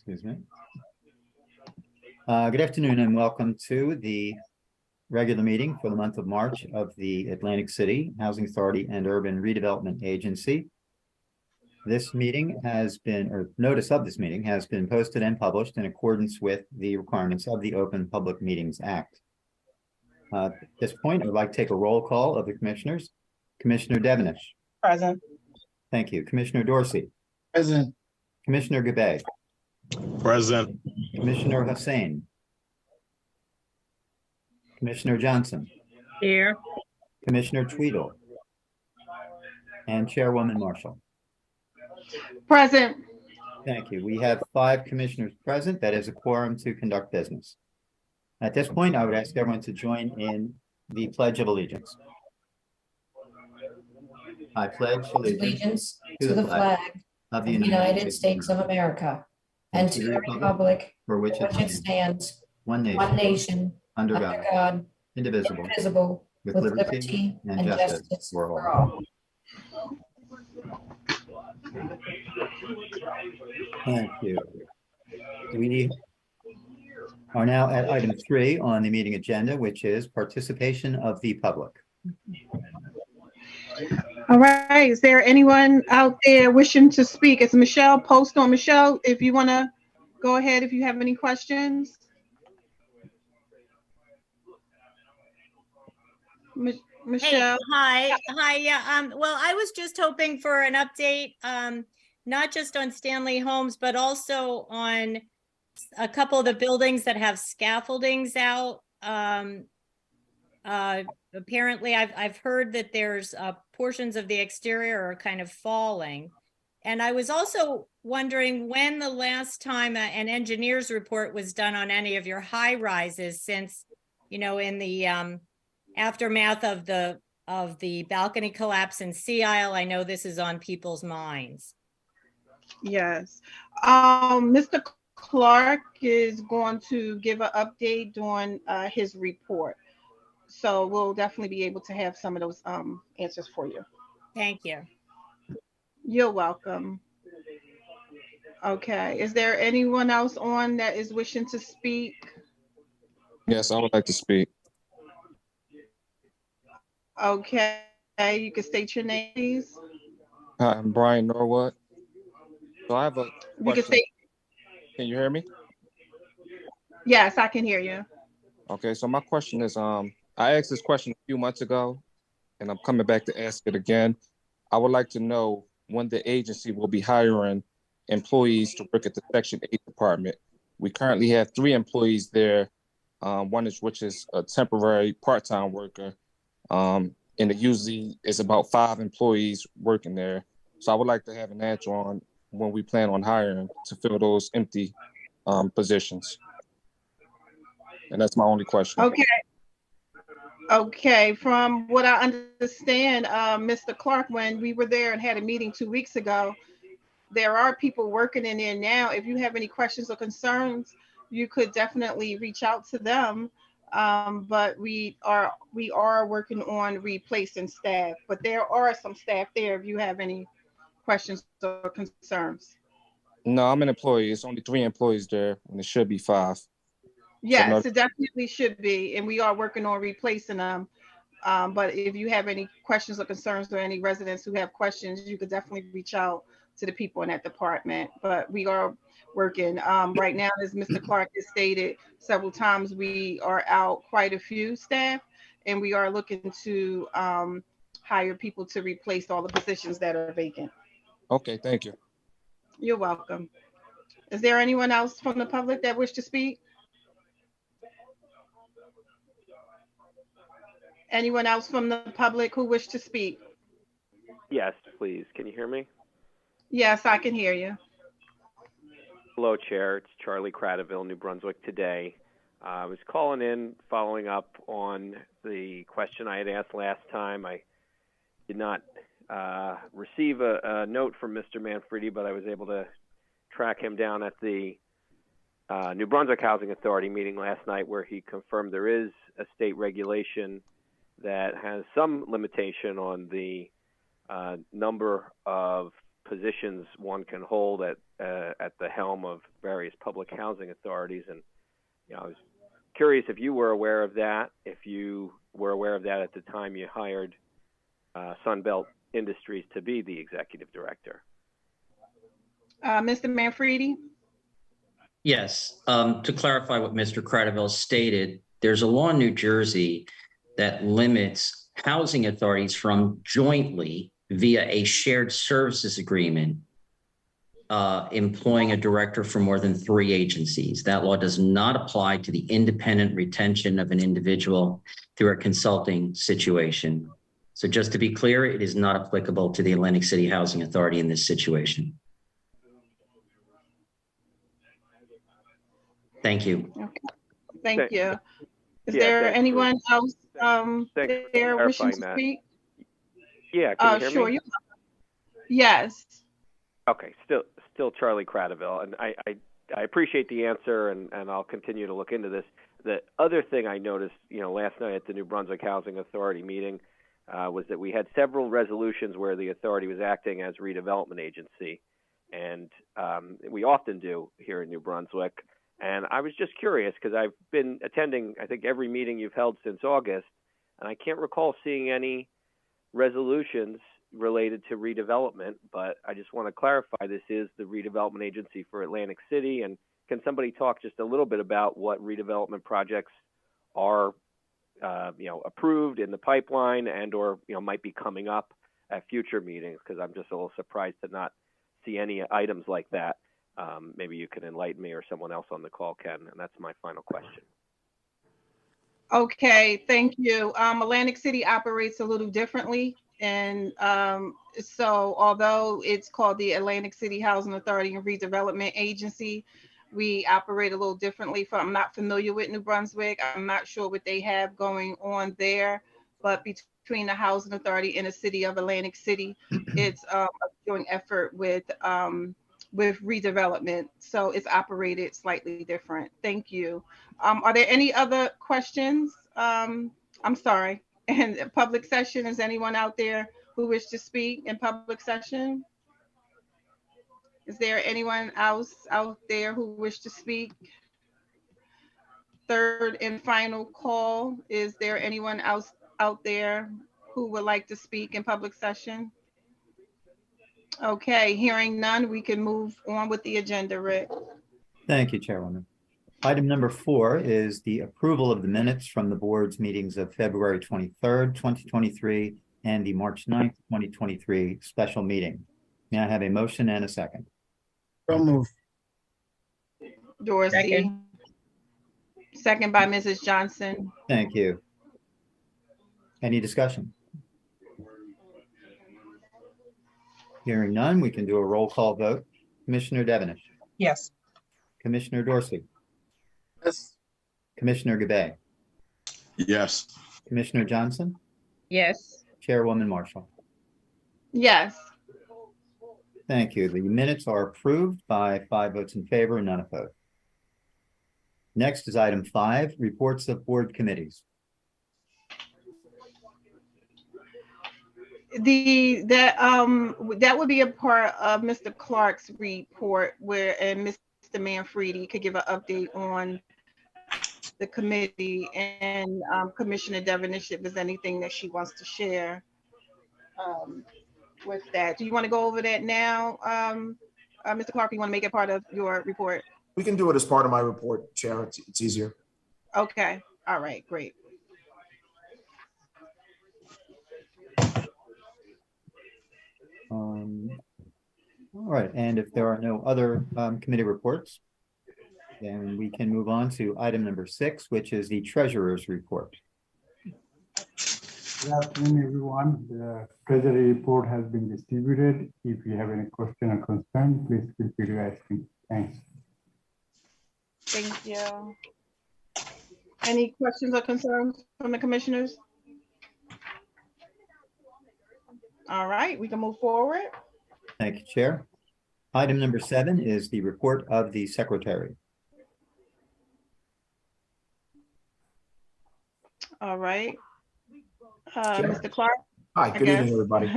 Excuse me. Good afternoon and welcome to the regular meeting for the month of March of the Atlantic City Housing Authority and Urban Redevelopment Agency. This meeting has been, or notice of this meeting has been posted and published in accordance with the requirements of the Open Public Meetings Act. At this point, I would like to take a roll call of the commissioners. Commissioner Devenish. Present. Thank you. Commissioner Dorsey. Present. Commissioner Gabay. Present. Commissioner Hussain. Commissioner Johnson. Here. Commissioner Tweedle. And Chairwoman Marshall. Present. Thank you. We have 5 commissioners present. That is a quorum to conduct business. At this point, I would ask everyone to join in the Pledge of Allegiance. I pledge allegiance to the flag of the United States of America and to the republic for which it stands, one one nation, under God, indivisible, with with liberty and justice for all. Thank you. We are now at item 3 on the meeting agenda, which is participation of the public. All right. Is there anyone out there wishing to speak? It's Michelle. Post on Michelle if you want to go ahead if you have any questions. Michelle. Hey, hi. Yeah. Well, I was just hoping for an update, not just on Stanley Homes, but also on a couple of the buildings that have scaffoldings out. Apparently, I've heard that there's portions of the exterior are kind of falling. And I was also wondering when the last time an engineer's report was done on any of your high rises, since, you know, in the aftermath of the balcony collapse in Sea Isle, I know this is on people's minds. Yes. Mr. Clark is going to give an update on his report. So we'll definitely be able to have some of those answers for you. Thank you. You're welcome. Okay. Is there anyone else on that is wishing to speak? Yes, I would like to speak. Okay. You can state your name, please. Hi, I'm Brian Norwood. So I have a question. You can state. Can you hear me? Yes, I can hear you. Okay, so my question is, I asked this question a few months ago, and I'm coming back to ask it again. I would like to know when the agency will be hiring employees to work at the Section 8 department. We currently have 3 employees there, which is a temporary part-time worker, and it usually is about 5 employees working there. So I would like to have an answer on when we plan on hiring to fill those empty positions. And that's my only question. Okay. Okay, from what I understand, Mr. Clark, when we were there and had a meeting 2 weeks ago, there are people working in there now. If you have any questions or concerns, you could definitely reach out to them. But we are working on replacing staff, but there are some staff there if you have any questions or concerns. No, I'm an employee. It's only 3 employees there, and it should be 5. Yes, it definitely should be, and we are working on replacing them. But if you have any questions or concerns or any residents who have questions, you could definitely reach out to the people in that department. But we are working right now, as Mr. Clark has stated several times, we are out quite a few staff, and we are looking to hire people to replace all the positions that are vacant. Okay, thank you. You're welcome. Is there anyone else from the public that wish to speak? Anyone else from the public who wish to speak? Yes, please. Can you hear me? Yes, I can hear you. Hello, Chair. It's Charlie Cradaville, New Brunswick Today. I was calling in following up on the question I had asked last time. I did not receive a note from Mr. Manfredi, but I was able to track him down at the New Brunswick Housing Authority meeting last night, where he confirmed there is a state regulation that has some limitation on the number of positions one can hold at the helm of various public housing authorities. And I was curious if you were aware of that, if you were aware of that at the time you hired Sunbelt Industries to be the executive director. Mr. Manfredi? Yes. To clarify what Mr. Cradaville stated, there's a law in New Jersey that limits housing authorities from jointly, via a shared services agreement, employing a director for more than 3 agencies. That law does not apply to the independent retention of an individual through a consulting situation. So just to be clear, it is not applicable to the Atlantic City Housing Authority in this situation. Thank you. Okay. Thank you. Is there anyone else there wishing to speak? Yeah, can you hear sure. me? Yes. Okay, still Charlie Cradaville, and I appreciate the answer, and I'll continue to look into this. The other thing I noticed, last night at the New Brunswick Housing Authority meeting, was that we had several resolutions where the authority was acting as redevelopment agency, and we often do here in New Brunswick. And I was just curious because I've been attending, I think, every meeting you've held since August, and I can't recall seeing any resolutions related to redevelopment, but I just want to clarify this is the redevelopment agency for Atlantic City. And can somebody talk just a little bit about what redevelopment projects are approved in the pipeline and or might be coming up at future meetings? Because I'm just a little surprised to not see any items like that. Maybe you can enlighten me or someone else on the call can, and that's my final question. Okay, thank you. Atlantic City operates a little differently. And so although it's called the Atlantic City Housing Authority and Redevelopment Agency, we operate a little differently. I'm not familiar with New Brunswick. I'm not sure what they have going on there, but between the Housing Authority and the City of Atlantic City, it's a joint effort with redevelopment. So it's operated slightly different. Thank you. Are there any other questions? I'm sorry. In public session, is anyone out there who wish to speak in public session? Is there anyone else out there who wish to speak? Third and final call. Is there anyone else out there who would like to speak in public session? Okay, hearing none, we can move on with the agenda, Rick. Thank you, Chairwoman. Item number 4 is the approval of the minutes from the board's meetings of February 23rd, 2023, and the March 9th, 2023 special meeting. May I have a motion and a second? So move. Dorsey. Second by Mrs. Johnson. Thank you. Any discussion? Hearing none, we can do a roll call vote. Commissioner Devenish. Yes. Commissioner Dorsey. Yes. Commissioner Gabay. Yes. Commissioner Johnson. Yes. Chairwoman Marshall. Yes. Thank you. The minutes are approved by 5 votes in favor and none opposed. Next is item 5, reports of board committees. That would be a part of Mr. Clark's report and Mr. Manfredi could give an update on the committee, and Commissioner Devenish, if there's anything that she wants to share with that. Do you want to go over that now, Mr. Clark? You want to make it part of your report? We can do it as part of my report, Chair. It's easier. Okay. All right. Great. All right, and if there are no other committee reports, then we can move on to item number 6, which is the treasurer's report. Good afternoon, everyone. The treasury report has been distributed. If you have any question or concern, please feel free to ask me. Thanks. Thank you. Any questions or concerns from the commissioners? All right, we can move forward. Thank you, Chair. Item number 7 is the report of the secretary. All right. Mr. Clark? Hi, good evening, guess. everybody.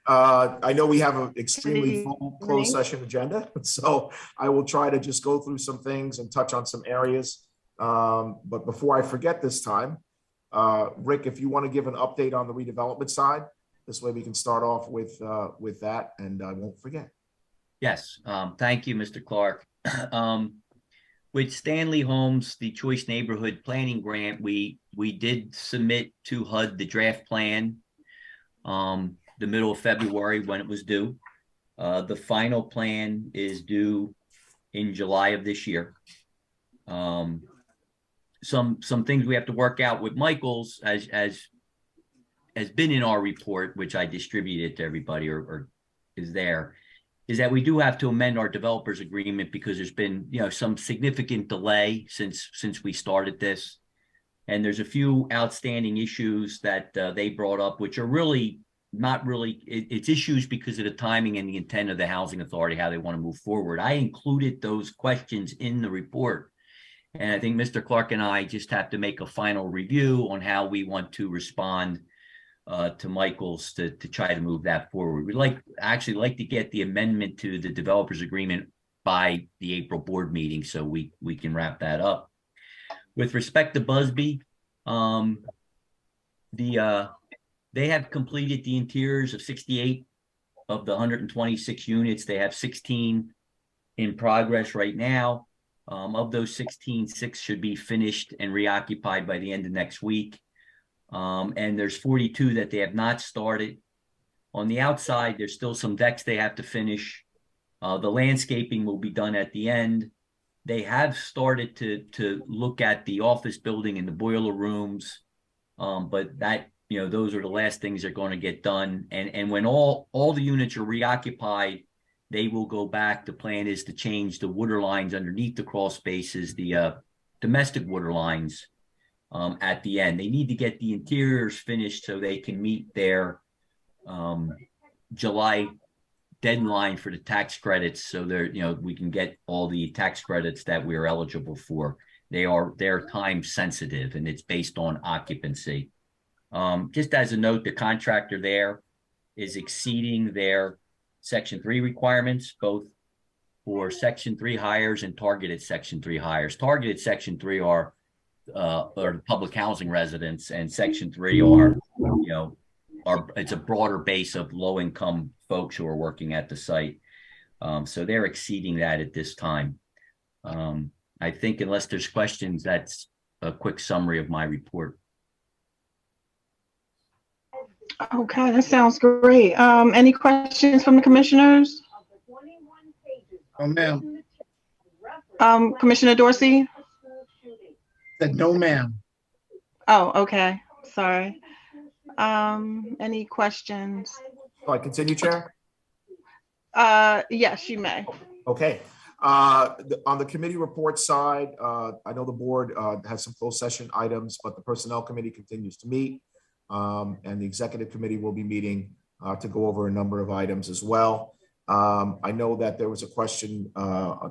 I know we have an extremely full closed evening. session agenda, so I will try to just go through some things and touch on some areas. But before I forget this time, Rick, if you want to give an update on the redevelopment side, this way we can start off with that, and I won't forget. Yes, thank you, Mr. Clark. With Stanley Homes, the Choice Neighborhood Planning Grant, we did submit to HUD the draft plan the middle of February when it was due. The final plan is due in July of this year. Some things we have to work out with Michael's as has been in our report, which I distributed to everybody or is there, is that we do have to amend our developers agreement because there's been, you know, some significant delay since we started this. And there's a few outstanding issues that they brought up, which are really not really, it's issues because of the timing and the intent of the housing authority, how they want to move forward. I included those questions in the report. And I think Mr. Clark and I just have to make a final review on how we want to respond to Michael's to try to move that forward. We'd actually like to get the amendment to the developers agreement by the April board meeting so we can wrap that up. With respect to Busby, they have completed the interiors of 68 of the 126 units. They have 16 in progress right now. Of those 16, 6 should be finished and reoccupied by the end of next week. And there's 42 that they have not started. On the outside, there's still some decks they have to finish. The landscaping will be done at the end. They have started to look at the office building and the boiler rooms, but that, you know, those are the last things they're going to get done. And when all the units are reoccupied, they will go back. The plan is to change the water lines underneath the crawl spaces, the domestic water lines at the end. They need to get the interiors finished so they can meet their July deadline for the tax credits. So we can get all the tax credits that we are eligible for. They're time sensitive and it's based on occupancy. Just as a note, the contractor there is exceeding their Section 3 requirements, both for Section 3 hires and targeted Section 3 hires. Targeted Section 3 are public housing residents, and Section 3 it's a broader base of low-income folks who are working at the site. So they're exceeding that at this time. I think unless there's questions, that's a quick summary of my report. Okay, that sounds great. Any questions from the commissioners? Oh, ma'am. Commissioner Dorsey? Said no, ma'am. Oh, okay. Sorry. Any questions? Oh, I continue, Chair? Yes, you may. Okay. On the committee report side, I know the board has some closed session items, but the personnel committee continues to meet. And the executive committee will be meeting to go over a number of items as well. I know that there was a question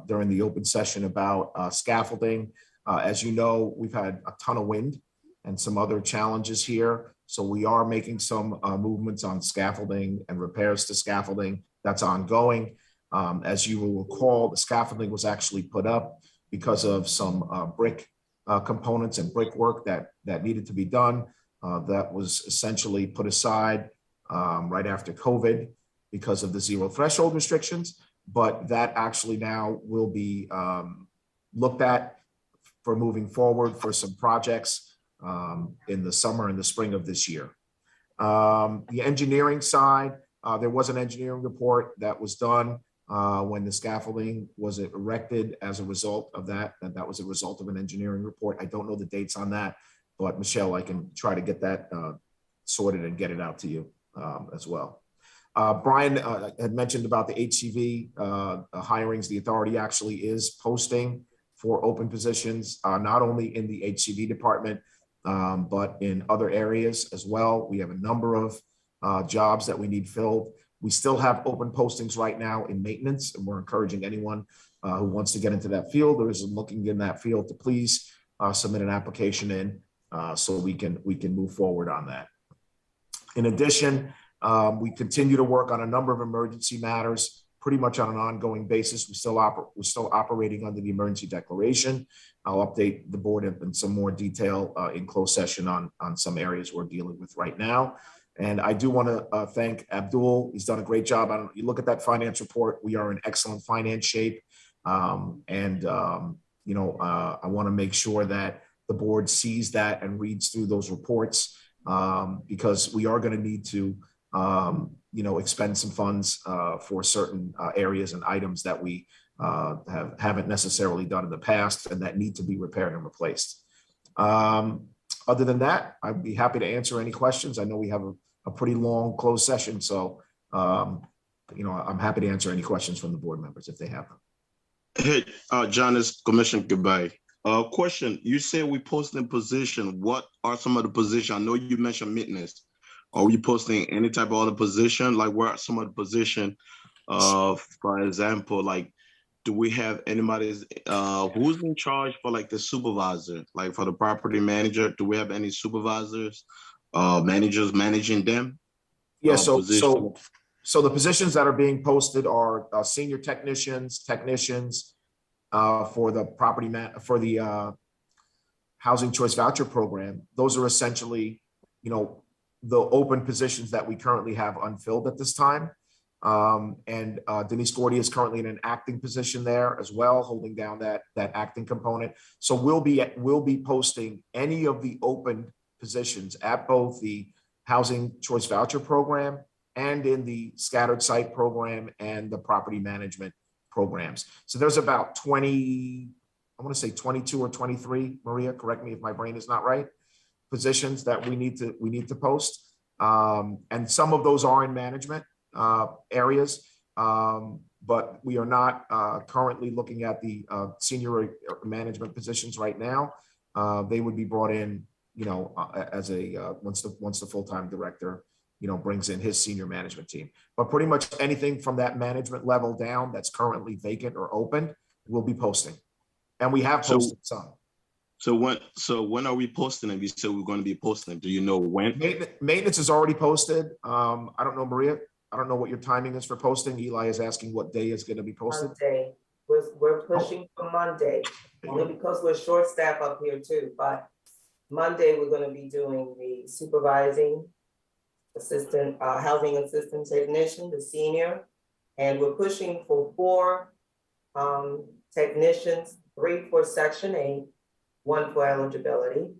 during the open session about scaffolding. As you know, we've had a ton of wind and some other challenges here. So we are making some movements on scaffolding and repairs to scaffolding. That's ongoing. As you will recall, the scaffolding was actually put up because of some brick components and brickwork that needed to be done. That was essentially put aside right after COVID because of the zero threshold restrictions, but that actually now will be looked at for moving forward for some projects in the summer and the spring of this year. The engineering side, there was an engineering report that was done when the scaffolding was erected as a result of that, and that was a result of an engineering report. I don't know the dates on that, but Michelle, I can try to get that sorted and get it out to you as well. Brian had mentioned about the HCV hirings. The authority actually is posting for open positions, not only in the HCV department, but in other areas as well. We have a number of jobs that we need filled. We still have open postings right now in maintenance, and we're encouraging anyone who wants to get into that field or is looking in that field to please submit an application in so we can move forward on that. In addition, we continue to work on a number of emergency matters pretty much on an ongoing basis. We're still operating under the emergency declaration. I'll update the board in some more detail in closed session on some areas we're dealing with right now. And I do want to thank Abdul. He's done a great job. You look at that finance report, we are in excellent finance shape. I want to make sure that the board sees that and reads through those reports because we are going to need to expend some funds for certain areas and items that we haven't necessarily done in the past and that need to be repaired and replaced. Other than that, I'd be happy to answer any questions. I know we have a pretty long closed session, so I'm happy to answer any questions from the board members if they have them. Hey, John, it's Commissioner Gabay. Question, you say we posting position. What are some of the positions? I know you mentioned maintenance. Are we posting any type of other position? Like where are some of the position? For example, like do we have anybody who's in charge for like the supervisor, like for the property manager? Do we have any supervisors, managers managing them? Yeah, so the positions that are being posted are senior technicians for the Housing Choice Voucher Program. Those are essentially, the open positions that we currently have unfilled at this time. Denise Gordy is currently in an acting position there as well, holding down that acting component. So we'll be posting any of the open positions at both the Housing Choice Voucher Program and in the Scattered Site Program and the Property Management programs. So there's about 20, I want to say 22 or 23, Maria, correct me if my brain is not right, positions that we need to post. And some of those are in management areas, but we are not currently looking at the senior management positions right now. They would be brought in, as once the full-time director, brings in his senior management team. But pretty much anything from that management level down that's currently vacant or open, we'll be posting. And we have posted some. So when are we posting them? You said we're going to be posting them. Do you know when? Maintenance is already posted. I don't know, Maria. I don't know what your timing is for posting. Eli is asking what day is going to be posted. Monday. We're pushing for Monday, only because we're short staff up here too. But Monday we're going to be doing the supervising assistant, housing assistant technician, the senior, and we're pushing for 4 technicians, 3 for Section 8, 1 for eligibility.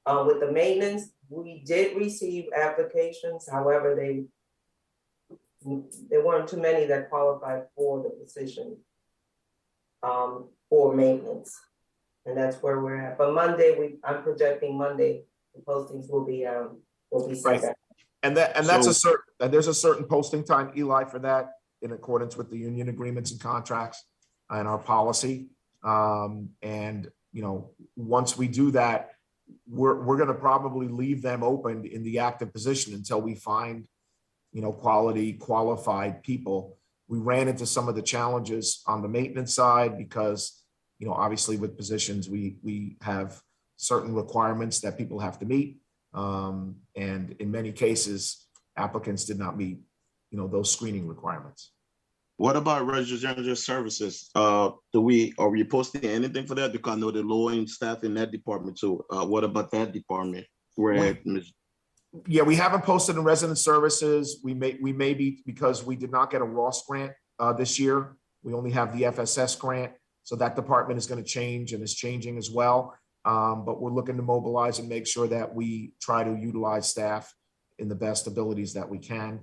With the maintenance, we did receive applications. However, there weren't too many that qualified for the position for maintenance. And that's where we're at. But Monday, I'm projecting Monday, the postings will be set out. And there's a certain posting time, Eli, for that in accordance with the union agreements and contracts and our policy. Once we do that, we're going to probably leave them open in the active position until we find, quality, qualified people. We ran into some of the challenges on the maintenance side because, obviously with positions, we have certain requirements that people have to meet. And in many cases, applicants did not meet, those screening requirements. What about residential services? Are we posting anything for that? Because I know the low-end staff in that department too. What about that department? Yeah, we haven't posted in resident services. We may be, because we did not get a Ross grant this year. We only have the FSS grant. So that department is going to change and is changing as well. But we're looking to mobilize and make sure that we try to utilize staff in the best abilities that we can.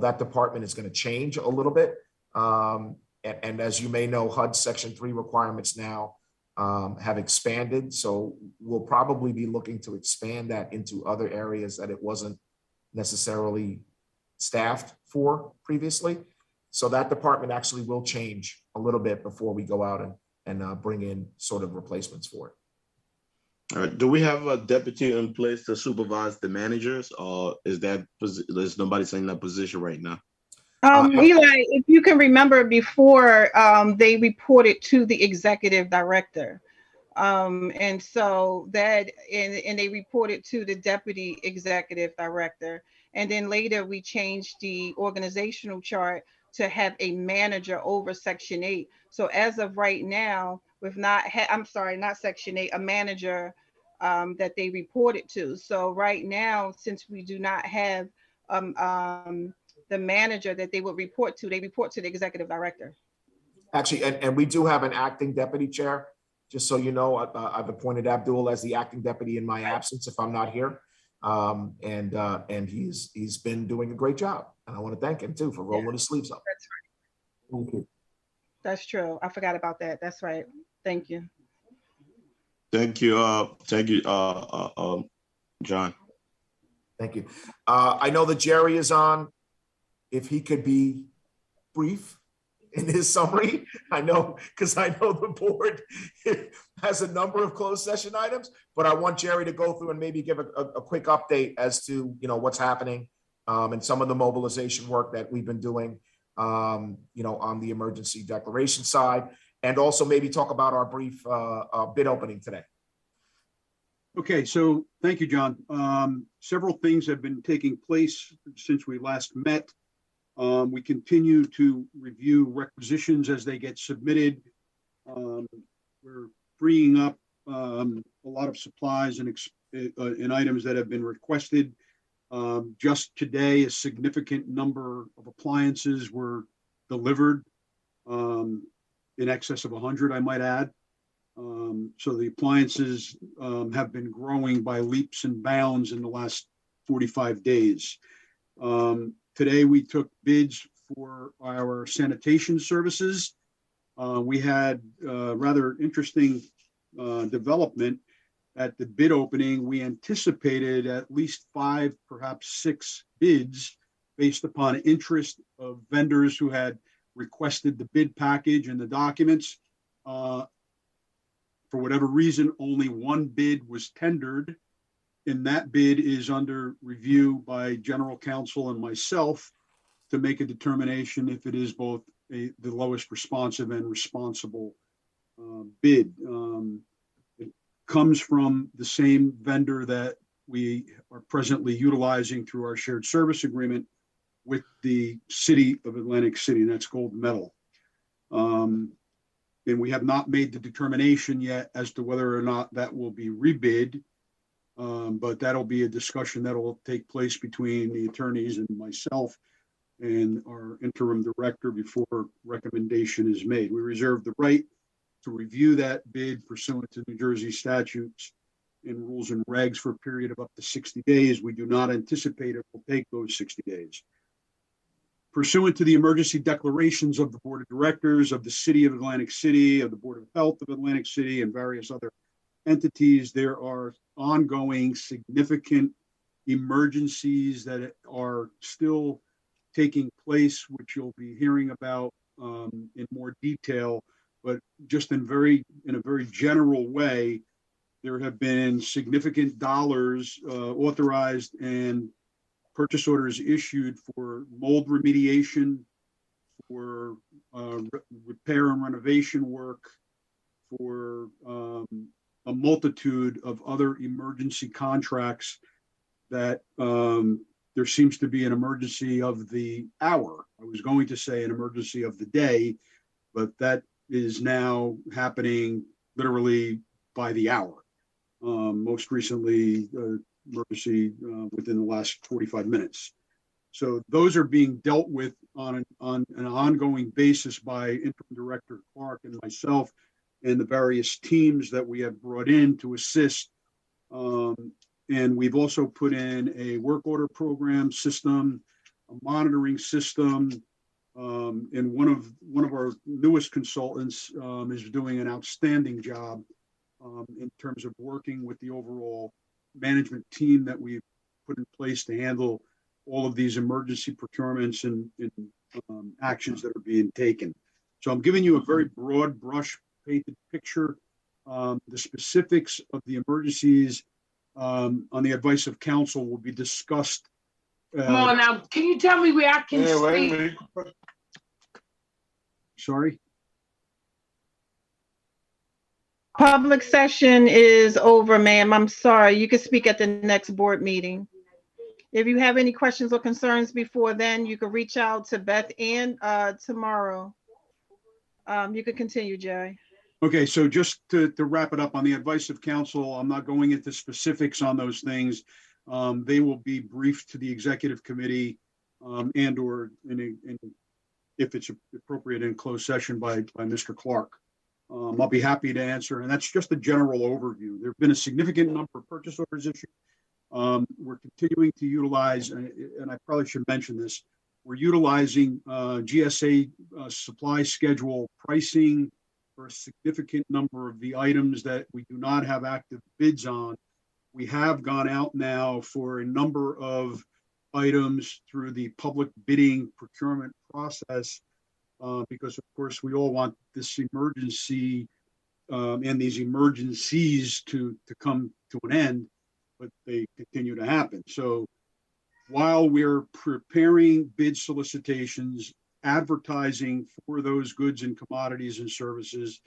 That department is going to change a little bit. And as you may know, HUD Section 3 requirements now have expanded. So we'll probably be looking to expand that into other areas that it wasn't necessarily staffed for previously. So that department actually will change a little bit before we go out and bring in sort of replacements for it. All right. Do we have a deputy in place to supervise the managers, or is nobody in that position right now? Eli, if you can remember before, they reported to the executive director. And so that, and they reported to the deputy executive director. And then later we changed the organizational chart to have a manager over Section 8. So as of right now, we've not not Section 8, a manager that they reported to. So right now, since we do not have the manager that they would report to, they report to the executive director. Actually, and we do have an acting deputy chair. Just so you know, I've appointed Abdul as the acting deputy in my absence if I'm not here. And he's been doing a great job. And I want to thank him too for rolling his sleeves up. That's right. Thank you. That's true. I forgot about that. That's right. Thank you. Thank you. John. Thank you. I know that Jerry is on. If he could be brief in his summary, I know, because I know the board has a number of closed session items, but I want Jerry to go through and maybe give a quick update as to, you know, what's happening and some of the mobilization work that we've been doing, you know, on the emergency declaration side, and also maybe talk about our brief bid opening today. Okay, so thank you, John. Several things have been taking place since we last met. We continue to review requisitions as they get submitted. We're freeing up a lot of supplies and items that have been requested. Just today, a significant number of appliances were delivered, in excess of 100, I might add. So the appliances have been growing by leaps and bounds in the last 45 days. Today, we took bids for our sanitation services. We had a rather interesting development at the bid opening. We anticipated at least 5, perhaps 6 bids based upon interest of vendors who had requested the bid package and the documents. For whatever reason, only 1 bid was tendered. And that bid is under review by general counsel and myself to make a determination if it is both the lowest responsive and responsible bid. It comes from the same vendor that we are presently utilizing through our shared service agreement with the city of Atlantic City, and that's Gold Metal. And we have not made the determination yet as to whether or not that will be rebid. But that'll be a discussion that will take place between the attorneys and myself and our interim director before recommendation is made. We reserve the right to review that bid pursuant to New Jersey statutes and rules and regs for a period of up to 60 days. We do not anticipate it will take those 60 days. Pursuant to the emergency declarations of the Board of Directors of the City of Atlantic City, of the Board of Health of Atlantic City, and various other entities, there are ongoing significant emergencies that are still taking place, which you'll be hearing about in more detail. But just in a very general way, there have been significant dollars authorized and purchase orders issued for mold remediation, for repair and renovation work, for a multitude of other emergency contracts that there seems to be an emergency of the hour. I was going to say an emergency of the day, but that is now happening literally by the hour. Most recently, emergency within the last 45 minutes. So those are being dealt with on an ongoing basis by Interim Director Clark and myself and the various teams that we have brought in to assist. And we've also put in a work order program system, a monitoring system, and one of our newest consultants is doing an outstanding job in terms of working with the overall management team that we've put in place to handle all of these emergency procurements and actions that are being taken. So I'm giving you a very broad brush painted picture. The specifics of the emergencies on the advice of counsel will be discussed. Come on now, can you tell me where I can speak? Sorry? Public session is over, ma'am. I'm sorry. You can speak at the next board meeting. If you have any questions or concerns before then, you can reach out to Beth Ann tomorrow. You can continue, Jerry. Okay, so just to wrap it up, on the advice of counsel, I'm not going into specifics on those things. They will be briefed to the executive committee and or if it's appropriate in closed session by Mr. Clark. I'll be happy to answer, and that's just a general overview. There have been a significant number of purchase orders issued. We're continuing to utilize, and I probably should mention this, we're utilizing GSA supply schedule pricing for a significant number of the items that we do not have active bids on. We have gone out now for a number of items through the public bidding procurement process because, of course, we all want this emergency and these emergencies to come to an end, but they continue to happen. So while we're preparing bid solicitations, advertising for those goods and commodities and services,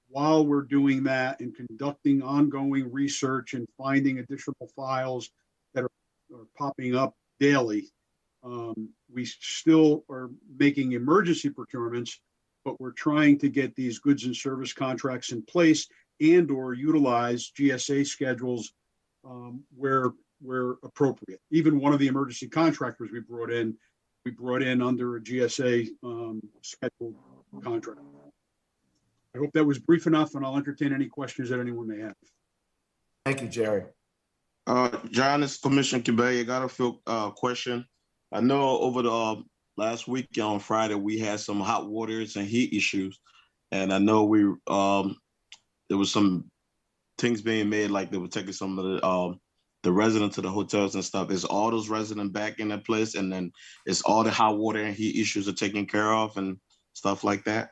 while we're doing that and conducting ongoing research and finding additional files that are popping up daily, we still are making emergency procurements, but we're trying to get these goods and service contracts in place and or utilize GSA schedules where appropriate. Even one of the emergency contractors we brought in under a GSA scheduled contract. I hope that was brief enough, and I'll entertain any questions that anyone may have. Thank you, Jerry. John, this is Commissioner Kibay. I got a few question. I know over the last week on Friday, we had some hot waters and heat issues. And I know there was some things being made, like they were taking some of the residents to the hotels and stuff. Is all those residents back in that place? And then is all the hot water and heat issues are taken care of and stuff like that?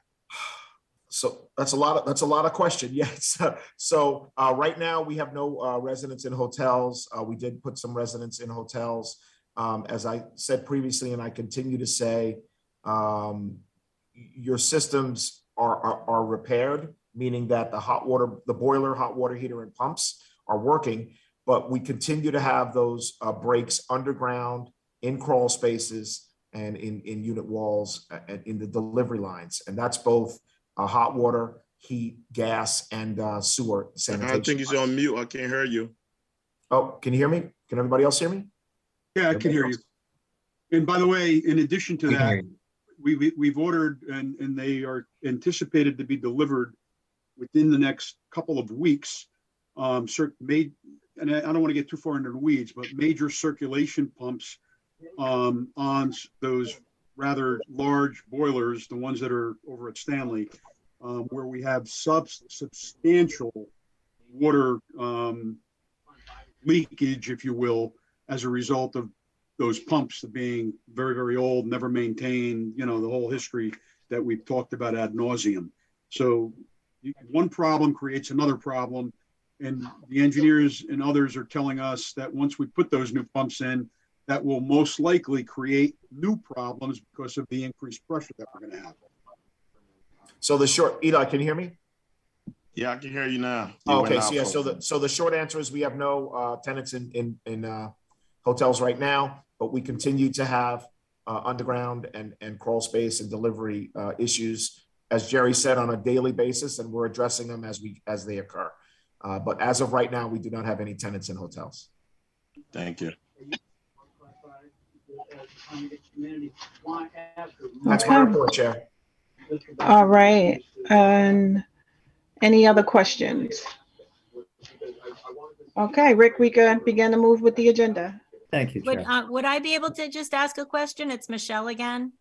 So that's a lot of question. Yes. So right now we have no residents in hotels. We did put some residents in hotels. As I said previously, and I continue to say, your systems are repaired, meaning that the boiler, hot water heater, and pumps are working, but we continue to have those breaks underground, in crawl spaces, and in unit walls, and in the delivery lines. And that's both hot water, heat, gas, and sewer sanitation. I think he's on mute. I can't hear you. Oh, can you hear me? Can everybody else hear me? Yeah, I can hear you. And by the way, in addition to that, we've ordered and they are anticipated to be delivered within the next couple of weeks. And I don't want to get too far into the weeds, but major circulation pumps on those rather large boilers, the ones that are over at Stanley, where we have substantial water leakage, if you will, as a result of those pumps being very, very old, never maintained, the whole history that we've talked about ad nauseum. So one problem creates another problem. And the engineers and others are telling us that once we put those new pumps in, that will most likely create new problems because of the increased pressure that we're going to have. So Eli, can you hear me? Yeah, I can hear you now. Okay, so the short answer is we have no tenants in hotels right now, but we continue to have underground and crawl space and delivery issues, as Jerry said, on a daily basis, and we're addressing them as they occur. But as of right now, we do not have any tenants in hotels. Thank you. That's my report, Chair. All right. And any other questions? Okay, Rick, we can begin to move with the agenda. Thank you, Chair. Would I be able to just ask a question? It's Michelle again.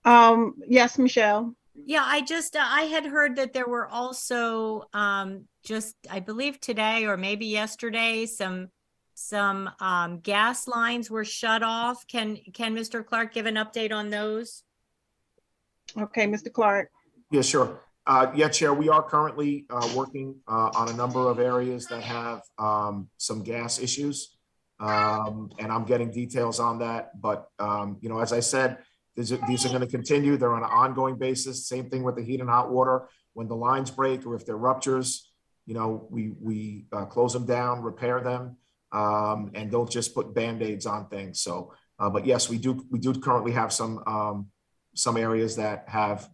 Yes, Michelle. Yeah, I had heard that there were also I believe today or maybe yesterday some gas lines were shut off. Can Mr. Clark give an update on those? Okay, Mr. Clark. Yeah, sure. Yeah, Chair, we are currently working on a number of areas that have some gas issues. And I'm getting details on that. But, as I said, these are going to continue. They're on an ongoing basis. Same thing with the heat and hot water. When the lines break or if there are ruptures, we close them down, repair them, and don't just put Band-Aids on things. So, but yes, we do currently have some areas that have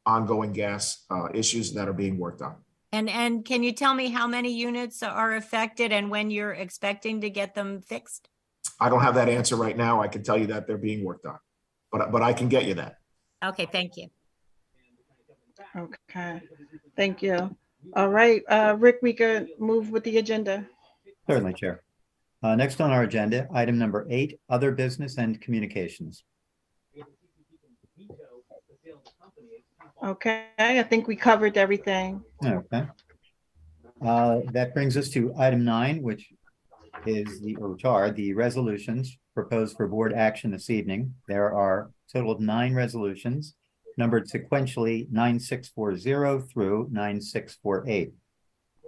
ongoing gas issues that are being worked on. And can you tell me how many units are affected and when you're expecting to get them fixed? I don't have that answer right now. I can tell you that they're being worked on, but I can get you that. Okay, thank you. Okay, thank you. All right, Rick, we could move with the agenda. Certainly, Chair. Next on our agenda, item number 8, other business and communications. Okay, I think we covered everything. Okay. That brings us to item 9, which is the resolutions proposed for board action this evening. There are a total of 9 resolutions, numbered sequentially 9640 through 9648.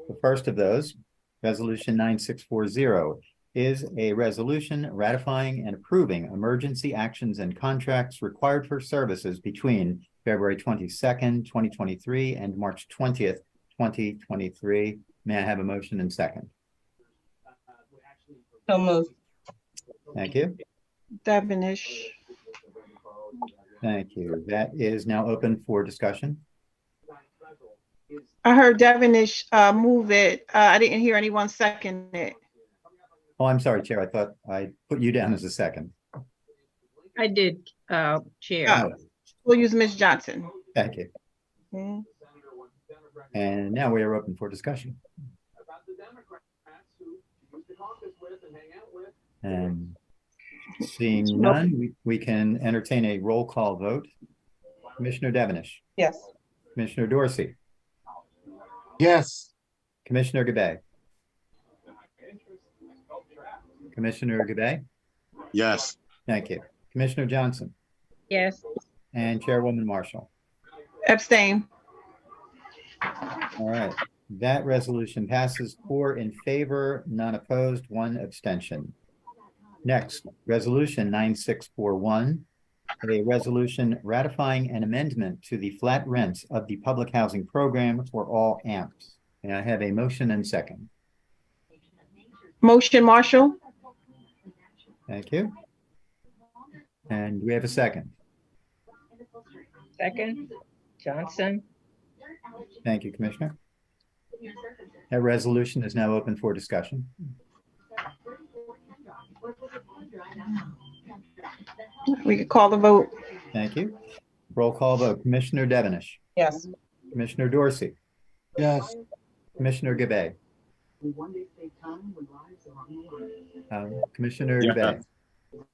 The first of those, Resolution 9640, is a resolution ratifying and approving emergency actions and contracts required for services between February 22nd, 2023 and March 20th, 2023. May I have a motion and second? So moved. Thank you. Devenish. Thank you. That is now open for discussion. I heard Devenish move it. I didn't hear anyone second it. Oh, I'm sorry, Chair. I thought I put you down as a second. I did, Chair. Oh, We'll use Ms. Johnson. thank you. Okay. And now we are open for discussion. And seeing none, we can entertain a roll call vote. Commissioner Devenish. Yes. Commissioner Dorsey. Yes. Commissioner Gabay. Commissioner Gabay. Yes. Thank you. Commissioner Johnson. Yes. And Chairwoman Marshall. Abstain. All right. That resolution passes 4 in favor, none opposed, 1 abstention. Next, Resolution 9641, a resolution ratifying an amendment to the flat rent of the public housing program for all AMPs. May I have a motion and second? Motion, Marshall. Thank you. And do we have a second? Second, Johnson. Thank you, Commissioner. That resolution is now open for discussion. We could call the vote. Thank you. Roll call vote. Commissioner Devenish. Yes. Commissioner Dorsey. Yes. Commissioner Gabay. Commissioner Gabay.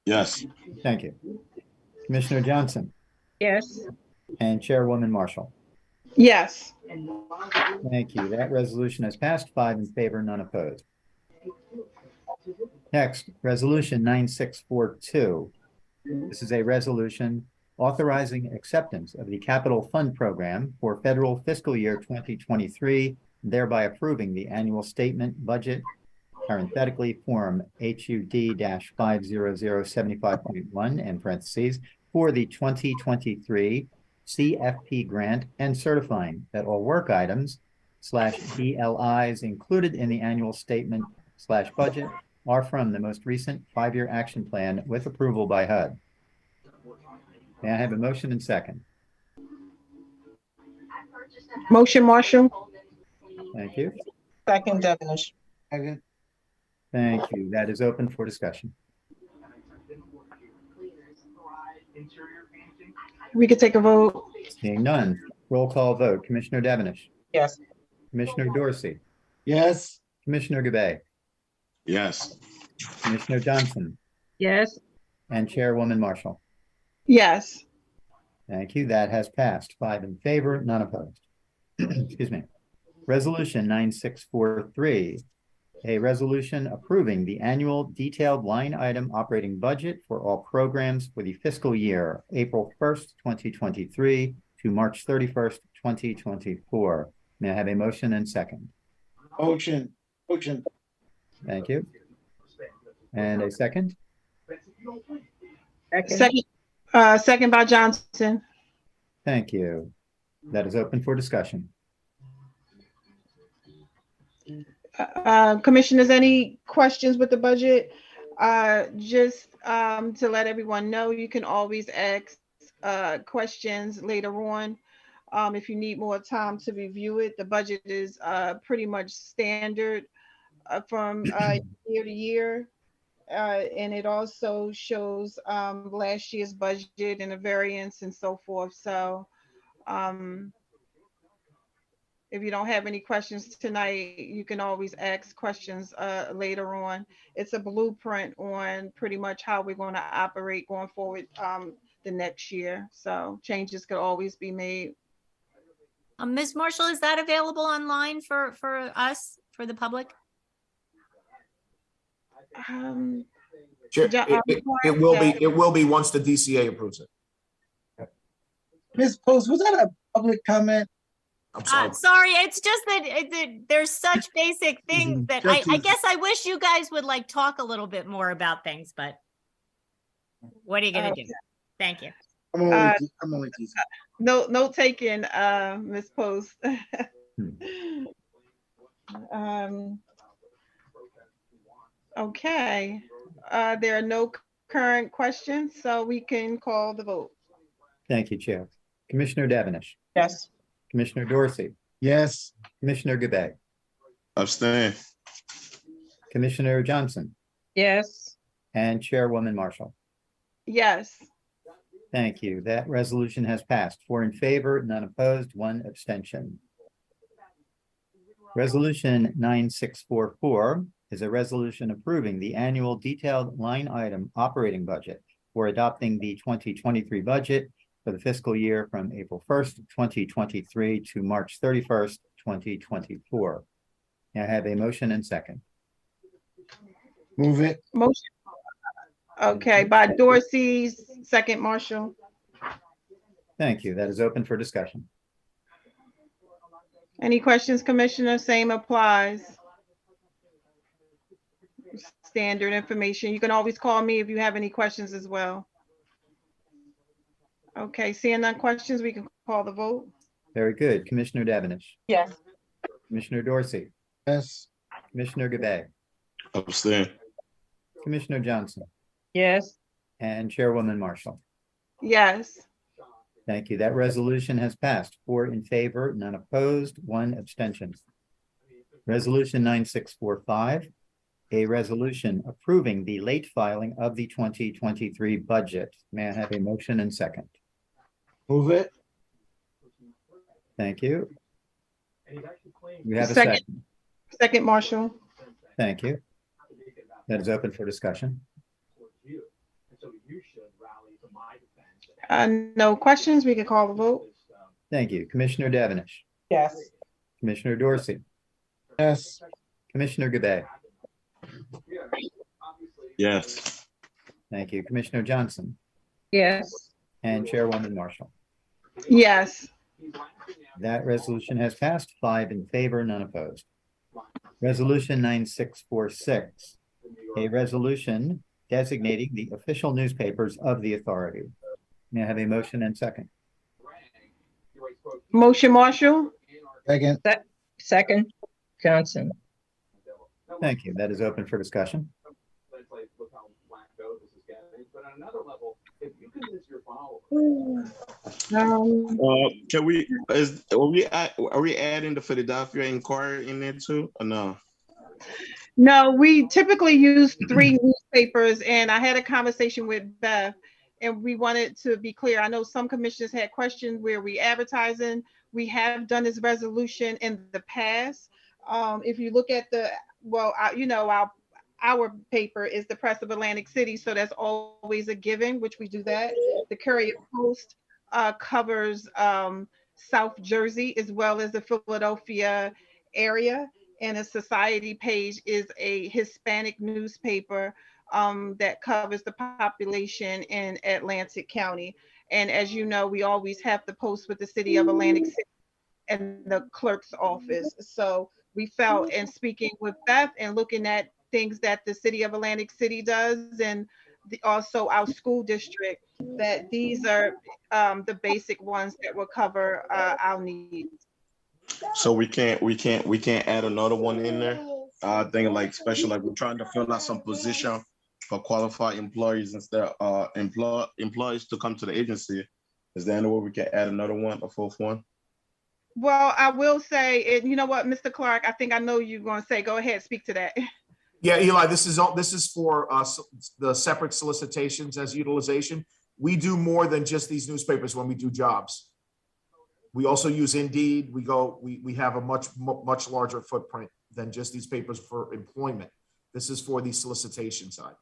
Yes. Thank you. Commissioner Johnson. Yes. And Chairwoman Marshall. Yes. Thank you. That resolution has passed, 5 in favor, none opposed. Next, Resolution 9642. This is a resolution authorizing acceptance of the Capital Fund Program for federal fiscal year 2023, thereby approving the annual statement budget, parenthetically Form HUD-50075.1 in parentheses, for the 2023 CFP grant and certifying that all work items /DLIs included in the annual statement /budget are from the most recent 5-year action plan with approval by HUD. May I have a motion and second? Motion, Marshall. Thank you. Second, Devenish. Thank you. That is open for discussion. We could take a vote. Seeing none, roll call vote. Commissioner Devenish. Yes. Commissioner Dorsey. Yes. Commissioner Gabay. Yes. Commissioner Johnson. Yes. And Chairwoman Marshall. Yes. Thank you. That has passed. 5 in favor, none opposed. Excuse me. Resolution 9643, a resolution approving the annual detailed line item operating budget for all programs for the fiscal year April 1st, 2023 to March 31st, 2024. May I have a motion and second? Motion. Thank you. And a second? Second, second by Johnson. Thank you. That is open for discussion. Commissioners, any questions with the budget? Just to let everyone know, you can always ask questions later on. If you need more time to review it, the budget is pretty much standard from year to year. And it also shows last year's budget and a variance and so forth. So if you don't have any questions tonight, you can always ask questions later on. It's a blueprint on pretty much how we're going to operate going forward the next year. So changes could always be made. Ms. Marshall, is that available online for us, for the public? It will be once the DCA approves it. Ms. Post, was that a public comment? I'm sorry, it's just that there's such basic things that I guess I wish you guys would like talk a little bit more about things, but what are you gonna do? Thank you. I'm only teasing. No taking, Ms. Post. Okay, there are no current questions, so we can call the vote. Thank you, Chair. Commissioner Devenish. Yes. Commissioner Dorsey. Yes. Commissioner Gabay. Abstain. Commissioner Johnson. Yes. And Chairwoman Marshall. Yes. Thank you. That resolution has passed. 4 in favor, none opposed, 1 abstention. Resolution 9644 is a resolution approving the annual detailed line item operating budget for adopting the 2023 budget for the fiscal year from April 1st, 2023 to March 31st, 2024. May I have a motion and second? Move it. Motion. Okay, by Dorsey, second Marshall. Thank you. That is open for discussion. Any questions, Commissioner? Same applies. Standard information. You can always call me if you have any questions as well. Okay, seeing none questions, we can call the vote. Very good. Commissioner Devenish. Yes. Commissioner Dorsey. Yes. Commissioner Gabay. Abstain. Commissioner Johnson. Yes. And Chairwoman Marshall. Yes. Thank you. That resolution has passed. 4 in favor, none opposed, 1 abstention. Resolution 9645, a resolution approving the late filing of the 2023 budget. May I have a motion and second? Move it. Thank you. We have a second. Second Marshall. Thank you. That is open for discussion. No questions. We can call the vote. Thank you. Commissioner Devenish. Yes. Commissioner Dorsey. Yes. Commissioner Gabay. Yes. Thank you. Commissioner Johnson. Yes. And Chairwoman Marshall. Yes. That resolution has passed. 5 in favor, none opposed. Resolution 9646, a resolution designating the official newspapers of the authority. May I have a motion and second? Motion Marshall. Second. Second Johnson. Thank you. That is open for discussion. Can we are we adding the Philadelphia Inquirer in there too or no? No, we typically use 3 newspapers, and I had a conversation with Beth, and we wanted to be clear. I know some commissioners had questions where we advertising. We have done this resolution in the past. If you look at our paper is the Press of Atlantic City, so that's always a given, which we do that. The Courier Post covers South Jersey as well as the Philadelphia area, and a Society page is a Hispanic newspaper that covers the population in Atlantic County. And as you know, we always have to post with the City of Atlantic City and the clerk's office. So we felt, in speaking with Beth and looking at things that the City of Atlantic City does, and also our school district, that these are the basic ones that will cover our needs. So we can't add another one in there. Thinking like special, like we're trying to fill out some position for qualified employees instead employees to come to the agency. Is there any way we can add another one, a fourth one? Well, I will say, and you know what, Mr. Clark, I think I know you're going to say, go ahead, speak to that. Yeah, Eli, this is for the separate solicitations as utilization. We do more than just these newspapers when we do jobs. We also use Indeed. We have a much larger footprint than just these papers for employment. This is for the solicitation side.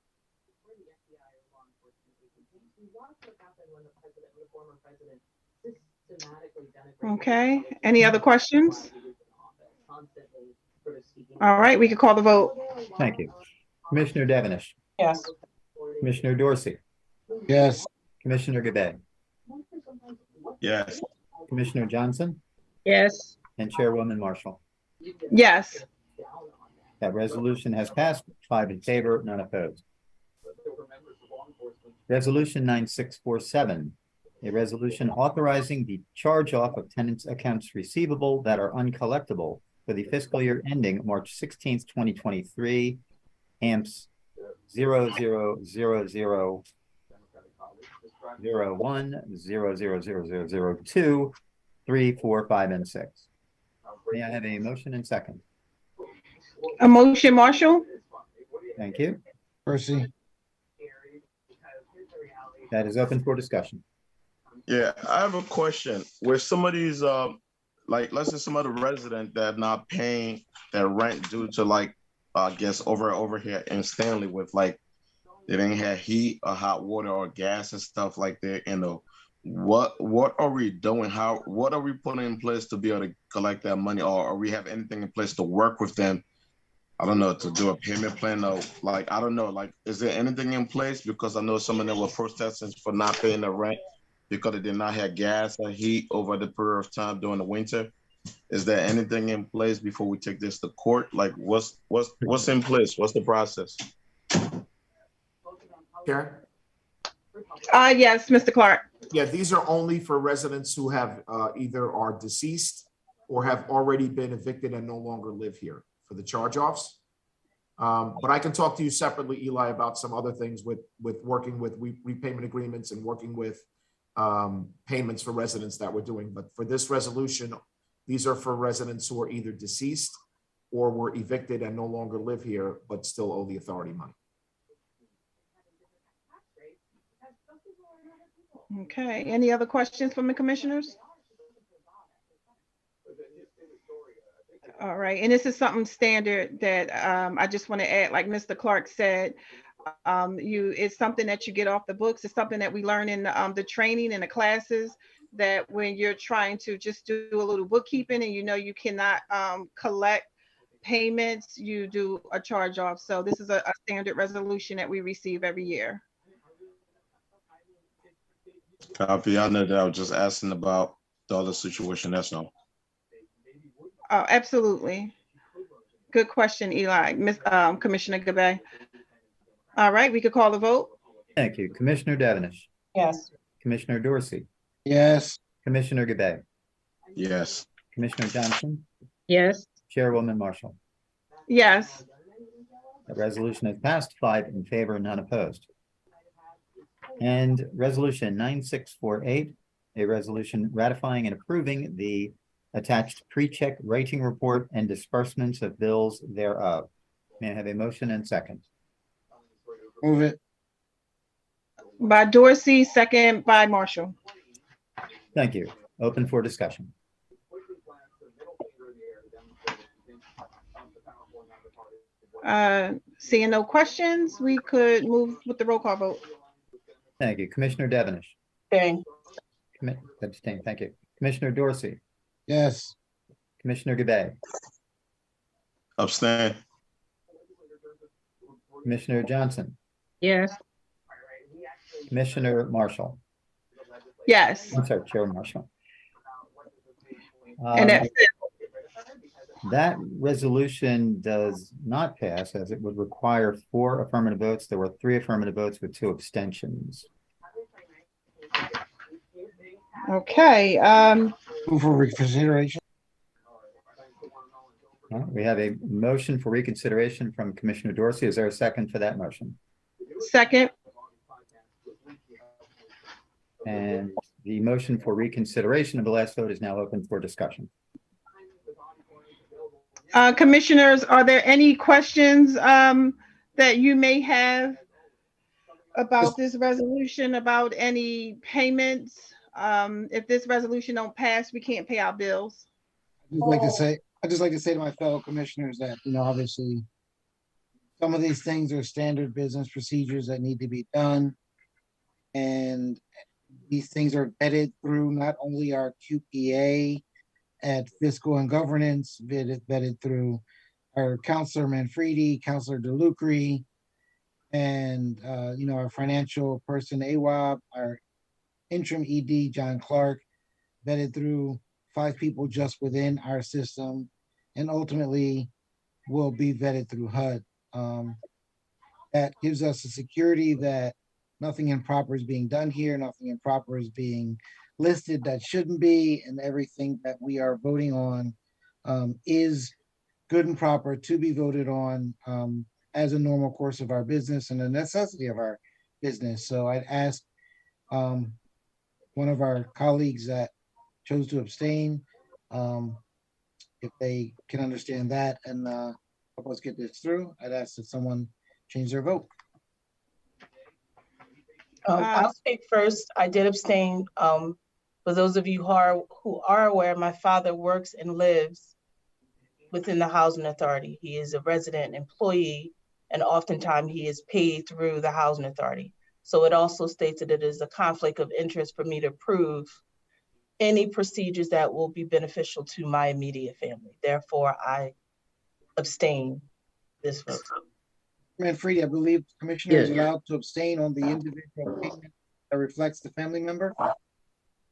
Okay, any other questions? All right, we can call the vote. Thank you. Commissioner Devenish. Yes. Commissioner Dorsey. Yes. Commissioner Gabay. Yes. Commissioner Johnson. Yes. And Chairwoman Marshall. Yes. That resolution has passed, 5 in favor, none opposed. Resolution 9647, a resolution authorizing the charge off of tenants' accounts receivable that are uncollectible for the fiscal year ending March 16th, 2023, AMPS 000001 00002 3, 4, 5, and 6. May I have a motion and second? A motion, Marshall. Thank you. Percy. That is open for discussion. Yeah, I have a question. Where some of these, like, let's say some of the residents that are not paying their rent due to, like, I guess over here in Stanley with, like, they didn't have heat or hot water or gas and stuff like that. You know, what are we doing? What are we putting in place to be able to collect that money, or are we have anything in place to work with them? I don't know, to do a payment plan, or like, I don't know, like, is there anything in place? Because I know some of them were protesting for not paying the rent because they did not have gas or heat over the period of time during the winter. Is there anything in place before we take this to court? Like, what's in place? What's the process? Karen? Yes, Mr. Clark. Yeah, these are only for residents who have either are deceased or have already been evicted and no longer live here for the charge-offs. But I can talk to you separately, Eli, about some other things with working with repayment agreements and working with payments for residents that we're doing. But for this resolution, these are for residents who are either deceased or were evicted and no longer live here, but still owe the authority money. Okay, any other questions from the commissioners? All right, and this is something standard that I just want to add, like Mr. Clark said, it's something that you get off the books. It's something that we learn in the training and the classes, that when you're trying to just do a little bookkeeping and you know you cannot collect payments, you do a charge off. So this is a standard resolution that we receive every year. Copy. I know that I was just asking about the other situation. That's all. Oh, absolutely. Good question, Eli. Commissioner Gabay. All right, we could call the vote. Thank you. Commissioner Devenish. Yes. Commissioner Dorsey. Yes. Commissioner Gabay. Yes. Commissioner Johnson. Yes. Chairwoman Marshall. Yes. The resolution has passed, 5 in favor, none opposed. And resolution 9648, a resolution ratifying and approving the attached pre-check rating report and disbursements of bills thereof. May I have a motion and second? Move it. By Dorsey, second by Marshall. Thank you. Open for discussion. Seeing no questions, we could move with the roll call vote. Thank you. Commissioner Devenish. Abstain. Abstain. Thank you. Commissioner Dorsey. Yes. Commissioner Gabay. Abstain. Commissioner Johnson. Yes. Commissioner Marshall. Yes. I'm sorry, Chair Marshall. And that's it. That resolution does not pass, as it would require 4 affirmative votes. There were 3 affirmative votes with 2 abstentions. Okay. Move for reconsideration. All right, we have a motion for reconsideration from Commissioner Dorsey. Is there a second for that motion? Second. And the motion for reconsideration of the last vote is now open for discussion. Commissioners, are there any questions that you may have about this resolution, about any payments? If this resolution don't pass, we can't pay our bills. I'd just like to say to my fellow commissioners that, obviously some of these things are standard business procedures that need to be done. And these things are vetted through not only our QPA at Fiscal and Governance, vetted through our Counselor Manfredi, Counselor DeLucre, and our financial person, AWAB, our interim ED, John Clark, vetted through 5 people just within our system, and ultimately will be vetted through HUD. That gives us the security that nothing improper is being done here, nothing improper is being listed that shouldn't be, and everything that we are voting on is good and proper to be voted on as a normal course of our business and a necessity of our business. So I'd ask one of our colleagues that chose to abstain if they can understand that and help us get this through. I'd ask that someone change their vote. I'll speak first. I did abstain. For those of you who are aware, my father works and lives within the Housing Authority. He is a resident employee, and oftentimes he is paid through the Housing Authority. So it also states that it is a conflict of interest for me to approve any procedures that will be beneficial to my immediate family. Therefore, I abstain this vote. Manfredi, I believe the commissioner is allowed to abstain on the individual payment that reflects the family member.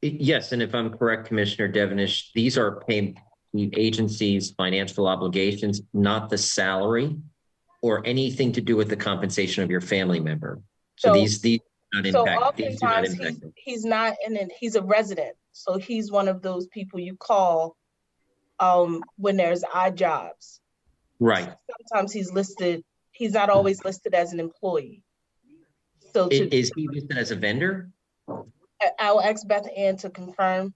Yes, and if I'm correct, Commissioner Devenish, these are paying the agency's financial obligations, not the salary or anything to do with the compensation of your family member. So these not impact. Oftentimes he's not he's a resident. So he's one of those people you call when there's odd jobs. Right. So sometimes he's listed. He's not always listed as an employee. So is he listed as a vendor? I'll ask Beth Ann to confirm.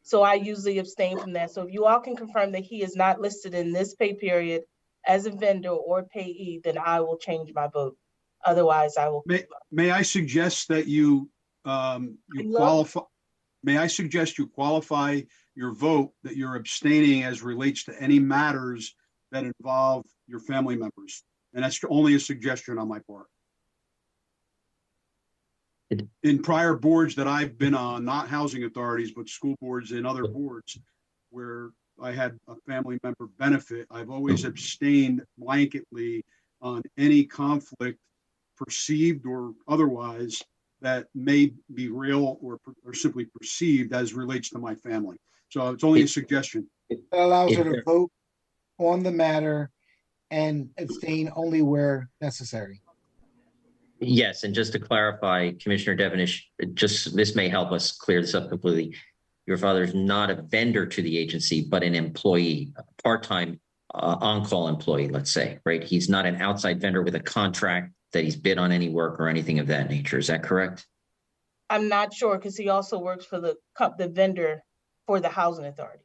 So I usually abstain from that. So if you all can confirm that he is not listed in this pay period as a vendor or payee, then I will change my vote. Otherwise, I will. May I suggest that you qualify? May I suggest you qualify your vote that you're abstaining as relates to any matters that involve your family members? And that's only a suggestion on my part. In prior boards that I've been on, not housing authorities, but school boards and other boards where I had a family member benefit, I've always abstained blanketly on any conflict, perceived or otherwise, that may be real or simply perceived as relates to my family. So it's only a suggestion. It allows her to vote on the matter and abstain only where necessary. Yes, and just to clarify, Commissioner Devenish, this may help us clear this up completely. Your father is not a vendor to the agency, but an employee, a part-time on-call employee, let's say, right? He's not an outside vendor with a contract that he's bid on any work or anything of that nature. Is that correct? I'm not sure because he also works for the vendor for the Housing Authority.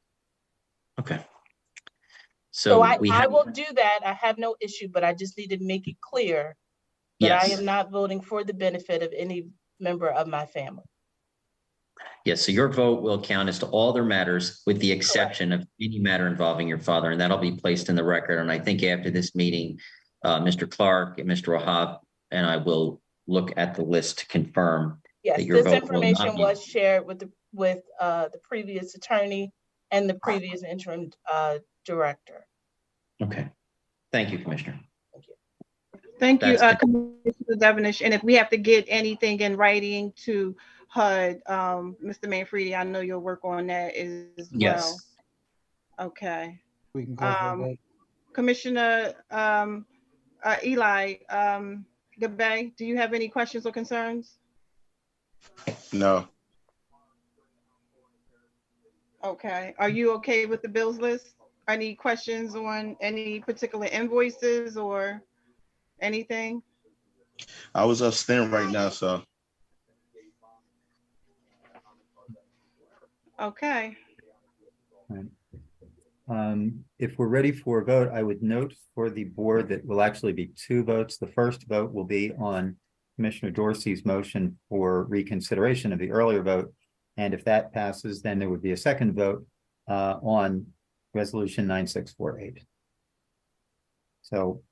Okay. So I will do that. I have no issue, but I just need to make it clear that I am not voting for the benefit of any member of my family. Yes, so your vote will count as to all their matters with the exception of any matter involving your father, and that'll be placed in the record. And I think after this meeting, Mr. Clark and Mr. Wahab and I will look at the list to confirm that your vote will not be. This information was shared with the previous attorney and the previous interim director. Okay. Thank you, Commissioner. Thank you, Commissioner Devenish. And if we have to get anything in writing to HUD, Mr. Manfredi, I know you'll work on that as well. Yes. Okay. We can call for a vote. Commissioner Eli Gabay, do you have any questions or concerns? No. Okay. Are you okay with the bills list? Any questions on any particular invoices or anything? I was abstaining right now, so. Okay. If we're ready for a vote, I would note for the board that will actually be 2 votes. The first vote will be on Commissioner Dorsey's motion for reconsideration of the earlier vote. And if that passes, then there would be a second vote on Resolution 9648. So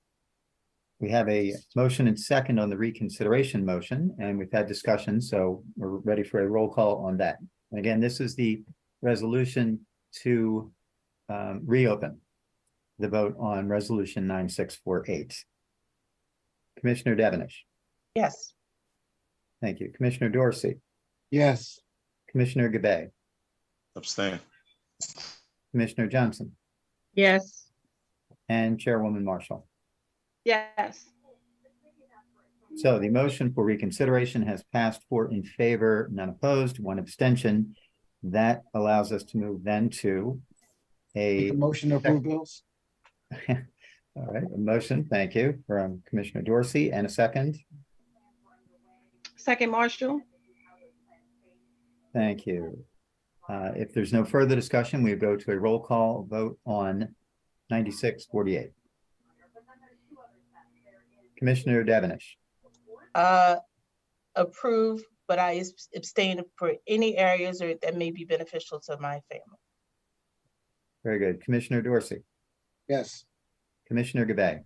we have a motion and second on the reconsideration motion, and we've had discussion, so we're ready for a roll call on that. And again, this is the resolution to reopen the vote on Resolution 9648. Commissioner Devenish. Yes. Thank you. Commissioner Dorsey. Yes. Commissioner Gabay. Abstain. Commissioner Johnson. Yes. And Chairwoman Marshall. Yes. So the motion for reconsideration has passed 4 in favor, none opposed, 1 abstention. That allows us to move then to a motion to approve bills. All right, a motion, thank you, from Commissioner Dorsey, and a second. Second, Marshall. Thank you. If there's no further discussion, we go to a roll call vote on 9648. Commissioner Devenish. Approve, but I abstain for any areas that may be beneficial to my family. Very good. Commissioner Dorsey. Yes. Commissioner Gabay.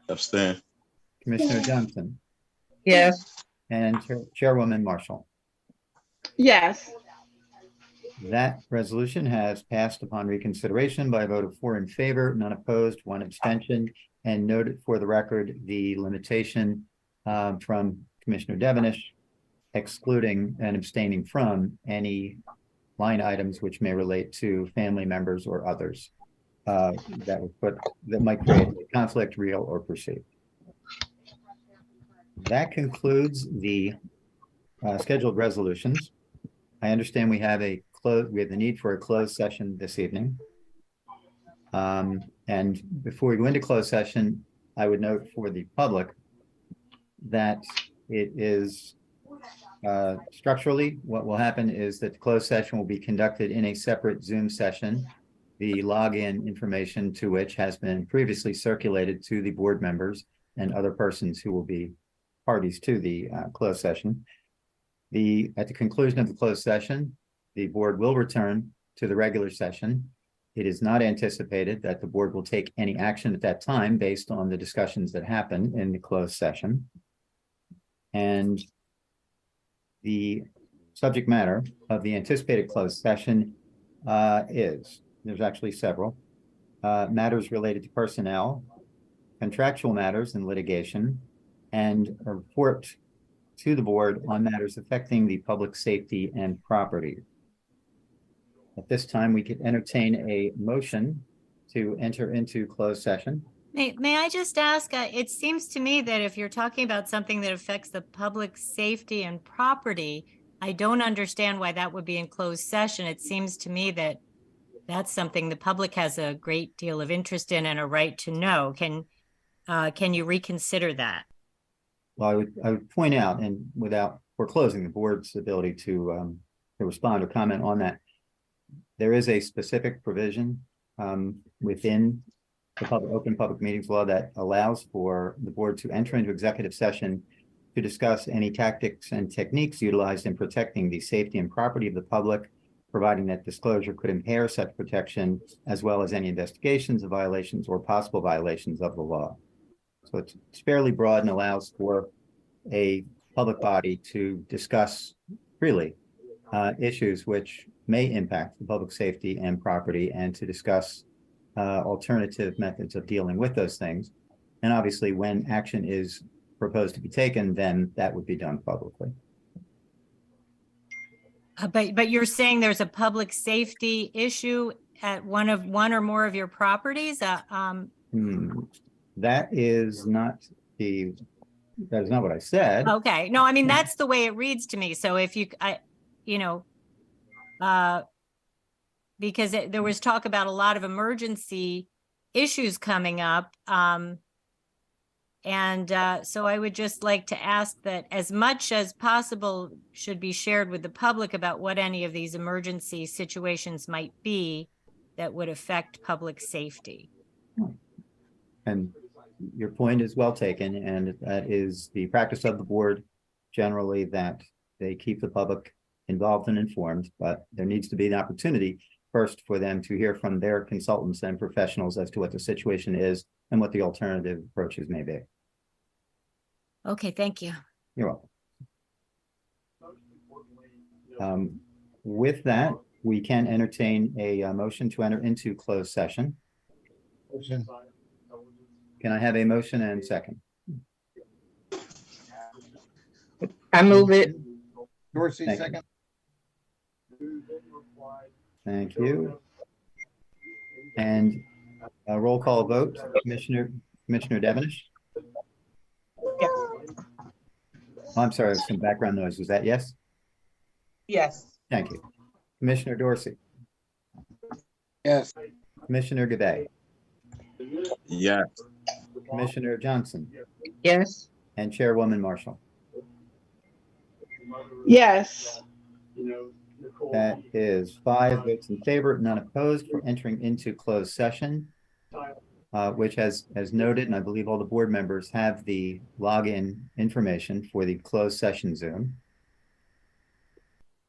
Abstain. Commissioner Johnson. Yes. And Chairwoman Marshall. Yes. That resolution has passed upon reconsideration by a vote of 4 in favor, none opposed, 1 abstention, and noted for the record the limitation from Commissioner Devenish, excluding and abstaining from any line items which may relate to family members or others that might create a conflict, real or perceived. That concludes the scheduled resolutions. I understand we have the need for a closed session this evening. And before we go into closed session, I would note for the public that it is structurally, what will happen is that the closed session will be conducted in a separate Zoom session, the login information to which has been previously circulated to the board members and other persons who will be parties to the closed session. At the conclusion of the closed session, the board will return to the regular session. It is not anticipated that the board will take any action at that time based on the discussions that happen in the closed session. And the subject matter of the anticipated closed session there's actually several, matters related to personnel, contractual matters and litigation, and a report to the board on matters affecting the public safety and property. At this time, we could entertain a motion to enter into closed session. May I just ask, it seems to me that if you're talking about something that affects the public safety and property, I don't understand why that would be in closed session. It seems to me that that's something the public has a great deal of interest in and a right to know. Can you reconsider that? Well, I would point out, and without foreclosing the board's ability to respond or comment on that, there is a specific provision within the Open Public Meetings Law that allows for the board to enter into executive session to discuss any tactics and techniques utilized in protecting the safety and property of the public, providing that disclosure could impair such protection, as well as any investigations of violations or possible violations of the law. So it's fairly broad and allows for a public body to discuss freely issues which may impact the public safety and property, and to discuss alternative methods of dealing with those things. And obviously, when action is proposed to be taken, then that would be done publicly. But you're saying there's a public safety issue at one or more of your properties? That is not what I said. Okay. No, I mean, that's the way it reads to me. So if because there was talk about a lot of emergency issues coming up. So I would just like to ask that as much as possible should be shared with the public about what any of these emergency situations might be that would affect public safety. And your point is well taken, and that is the practice of the board generally, that they keep the public involved and informed, but there needs to be an opportunity first for them to hear from their consultants and professionals as to what the situation is and what the alternative approaches may be. Okay, thank you. You're welcome. With that, we can entertain a motion to enter into closed session. Motion. Can I have a motion and second? I move it. Dorsey, Thank second. Thank you. And a roll call vote, Commissioner Devonish? Yes. Oh, I'm sorry, some background noise. Was that yes? Yes. Thank you. Commissioner Dorsey? Yes. Commissioner Gabay? Yes. Commissioner Johnson? Yes. And Chairwoman Marshall? Yes. That is 5 votes in favor, none opposed for entering into closed session, which as noted, and I believe all the board members have the login information for the closed session Zoom.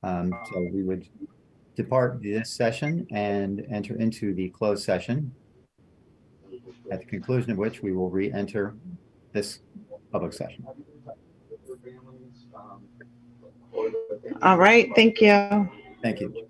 So we would depart this session and enter into the closed session, at the conclusion of which we will re-enter this public session. All right, thank you. Thank you.